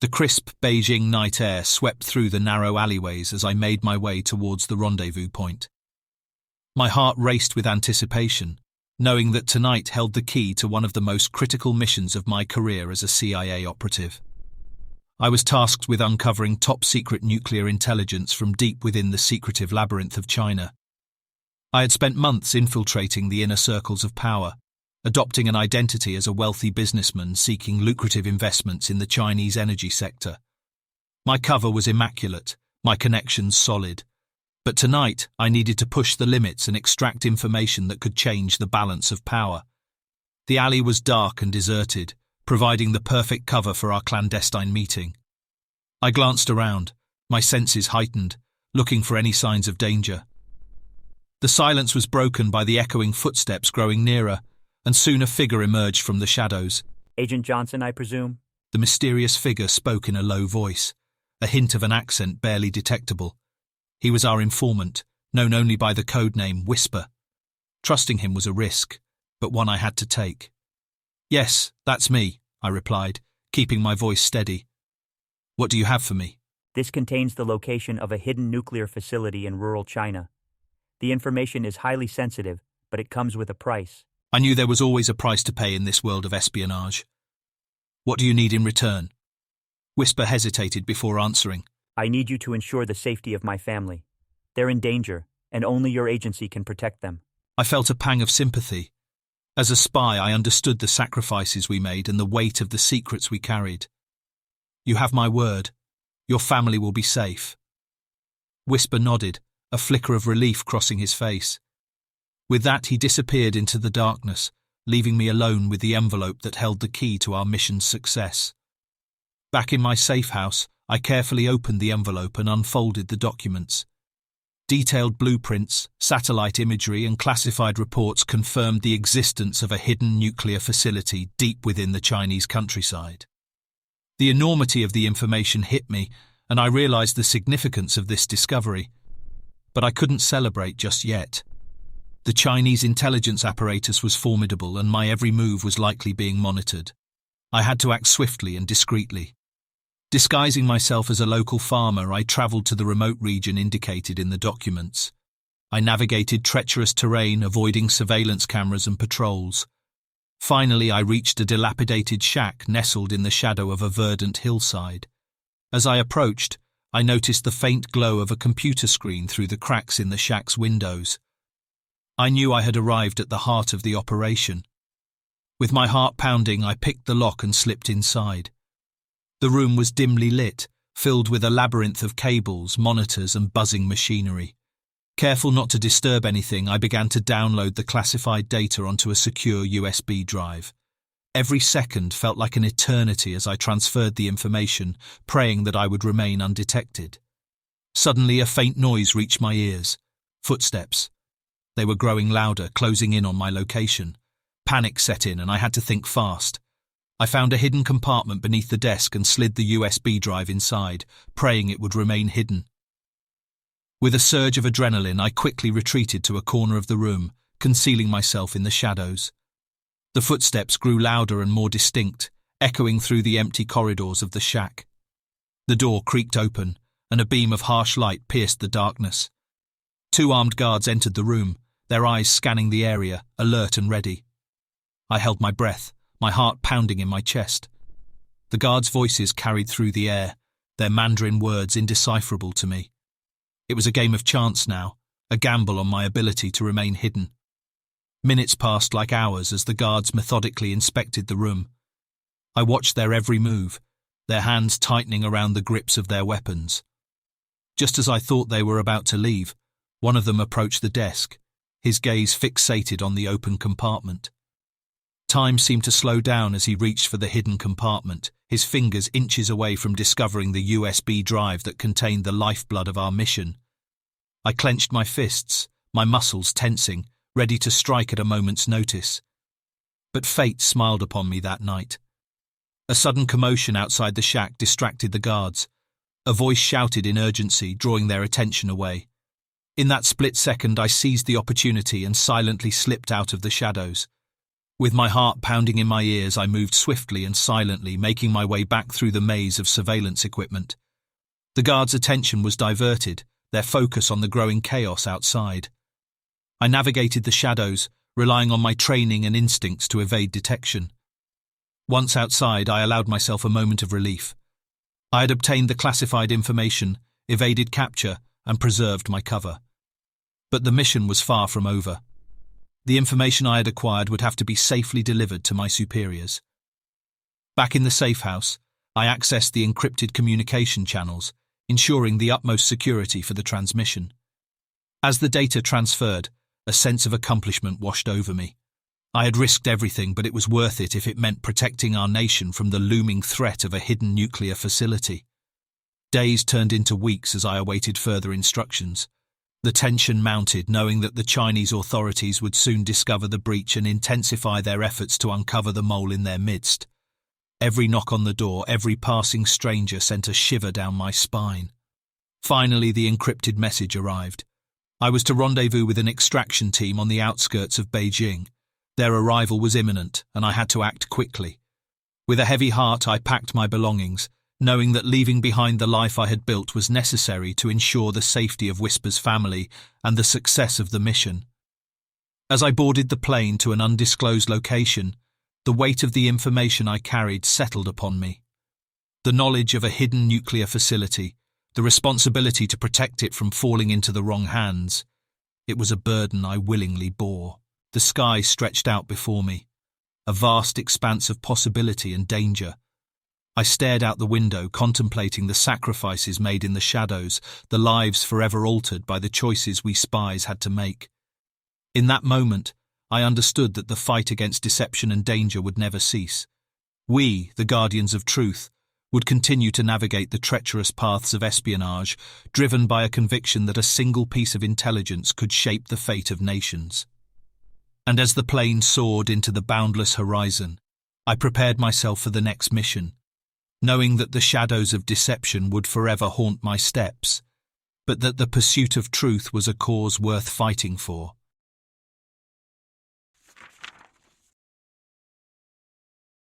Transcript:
The crisp Beijing night air swept through the narrow alleyways as I made my way towards the rendezvous point. My heart raced with anticipation, knowing that tonight held the key to one of the most critical missions of my career as a CIA operative. I was tasked with uncovering top-secret nuclear intelligence from deep within the secretive labyrinth of China. I had spent months infiltrating the inner circles of power, adopting an identity as a wealthy businessman seeking lucrative investments in the Chinese energy sector. My cover was immaculate, my connections solid. But tonight, I needed to push the limits and extract information that could change the balance of power. The alley was dark and deserted, providing the perfect cover for our clandestine meeting. I glanced around, my senses heightened, looking for any signs of danger. The silence was broken by the echoing footsteps growing nearer, and soon a figure emerged from the shadows. Agent Johnson, I presume? The mysterious figure spoke in a low voice, a hint of an accent barely detectable. He was our informant, known only by the code name Whisper. Trusting him was a risk, but one I had to take. "Yes, that's me," I replied, keeping my voice steady. "What do you have for me?" This contains the location of a hidden nuclear facility in rural China. The information is highly sensitive, but it comes with a price. I knew there was always a price to pay in this world of espionage. "What do you need in return?" Whisper hesitated before answering. I need you to ensure the safety of my family. They're in danger, and only your agency can protect them. I felt a pang of sympathy. As a spy, I understood the sacrifices we made and the weight of the secrets we carried. "You have my word. Your family will be safe." Whisper nodded, a flicker of relief crossing his face. With that, he disappeared into the darkness, leaving me alone with the envelope that held the key to our mission's success. Back in my safe house, I carefully opened the envelope and unfolded the documents. Detailed blueprints, satellite imagery, and classified reports confirmed the existence of a hidden nuclear facility deep within the Chinese countryside. The enormity of the information hit me, and I realized the significance of this discovery. But I couldn't celebrate just yet. The Chinese intelligence apparatus was formidable, and my every move was likely being monitored. I had to act swiftly and discreetly. Disguising myself as a local farmer, I travelled to the remote region indicated in the documents. I navigated treacherous terrain, avoiding surveillance cameras and patrols. Finally, I reached a dilapidated shack nestled in the shadow of a verdant hillside. As I approached, I noticed the faint glow of a computer screen through the cracks in the shack's windows. I knew I had arrived at the heart of the operation. With my heart pounding, I picked the lock and slipped inside. The room was dimly lit, filled with a labyrinth of cables, monitors, and buzzing machinery. Careful not to disturb anything, I began to download the classified data onto a secure USB drive. Every second felt like an eternity as I transferred the information, praying that I would remain undetected. Suddenly, a faint noise reached my ears. Footsteps. They were growing louder, closing in on my location. Panic set in, and I had to think fast. I found a hidden compartment beneath the desk and slid the USB drive inside, praying it would remain hidden. With a surge of adrenaline, I quickly retreated to a corner of the room, concealing myself in the shadows. The footsteps grew louder and more distinct, echoing through the empty corridors of the shack. The door creaked open, and a beam of harsh light pierced the darkness. 2 armed guards entered the room, their eyes scanning the area, alert and ready. I held my breath, my heart pounding in my chest. The guards' voices carried through the air, their Mandarin words indecipherable to me. It was a game of chance now, a gamble on my ability to remain hidden. Minutes passed like hours as the guards methodically inspected the room. I watched their every move, their hands tightening around the grips of their weapons. Just as I thought they were about to leave, one of them approached the desk, his gaze fixated on the open compartment. Time seemed to slow down as he reached for the hidden compartment, his fingers inches away from discovering the USB drive that contained the lifeblood of our mission. I clenched my fists, my muscles tensing, ready to strike at a moment's notice. But fate smiled upon me that night. A sudden commotion outside the shack distracted the guards. A voice shouted in urgency, drawing their attention away. In that split second, I seized the opportunity and silently slipped out of the shadows. With my heart pounding in my ears, I moved swiftly and silently, making my way back through the maze of surveillance equipment. The guards' attention was diverted, their focus on the growing chaos outside. I navigated the shadows, relying on my training and instincts to evade detection. Once outside, I allowed myself a moment of relief. I had obtained the classified information, evaded capture, and preserved my cover. But the mission was far from over. The information I had acquired would have to be safely delivered to my superiors. Back in the safe house, I accessed the encrypted communication channels, ensuring the utmost security for the transmission. As the data transferred, a sense of accomplishment washed over me. I had risked everything, but it was worth it if it meant protecting our nation from the looming threat of a hidden nuclear facility. Days turned into weeks as I awaited further instructions. The tension mounted, knowing that the Chinese authorities would soon discover the breach and intensify their efforts to uncover the mole in their midst. Every knock on the door, every passing stranger sent a shiver down my spine. Finally, the encrypted message arrived. I was to rendezvous with an extraction team on the outskirts of Beijing. Their arrival was imminent, and I had to act quickly. With a heavy heart, I packed my belongings, knowing that leaving behind the life I had built was necessary to ensure the safety of Whisper's family and the success of the mission. As I boarded the plane to an undisclosed location, the weight of the information I carried settled upon me. The knowledge of a hidden nuclear facility, the responsibility to protect it from falling into the wrong hands. It was a burden I willingly bore. The sky stretched out before me, a vast expanse of possibility and danger. I stared out the window, contemplating the sacrifices made in the shadows, the lives forever altered by the choices we spies had to make. In that moment, I understood that the fight against deception and danger would never cease. We, the guardians of truth, would continue to navigate the treacherous paths of espionage, driven by a conviction that a single piece of intelligence could shape the fate of nations. And as the plane soared into the boundless horizon, I prepared myself for the next mission, knowing that the shadows of deception would forever haunt my steps, but that the pursuit of truth was a cause worth fighting for.